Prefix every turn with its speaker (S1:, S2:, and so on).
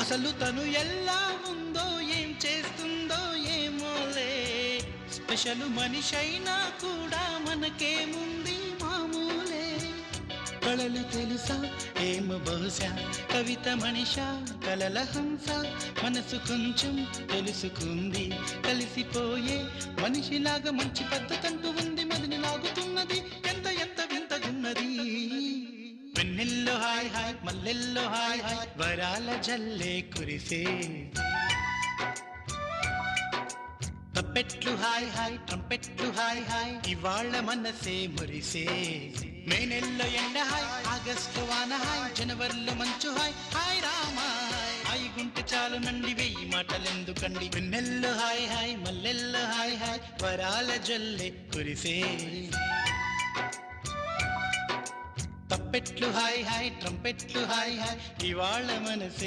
S1: అసలు తను ఎలా ఉందో ఏం చేస్తుందో ఏమోలే స్పెషల్ మనిషైనా కూడా మనకేముంది మామూలే కళలు తెలుసా ఏమో బహుశా కవిత మనిషా కలల హంస మనసు కొంచెం తెలుసుకుంది కలిసిపోయే మనిషిలాగా మంచి పద్ధతంటూ ఉంది మదిని లాగుతున్నది ఎంత ఎంత వింతగున్నది వెన్నెల్లో హాయ్ హాయ్ మల్లెల్లో హాయ్ హాయ్ వరాల జల్లే కురిసే తప్పెట్లు హాయ్ హాయ్ ట్రంపెట్లు హాయ్ హాయ్ ఇవాళ మనసే మురిసే మే నెలలో ఎండ హాయ్ ఆగస్టు వాన హాయ్ జనవరిలో మంచు హాయ్ హాయ్ రామా హాయ్ గుంటె చాలు నండి వెయ్యి మాటలెందుకండి వెన్నెల్లో హాయ్ హాయ్ మల్లెల్లో హాయ్ హాయ్ వరాల జల్లే కురిసే తప్పెట్లు హాయ్ హాయ్ ట్రంపెట్లు హాయ్ హాయ్ ఇవాళ మనసే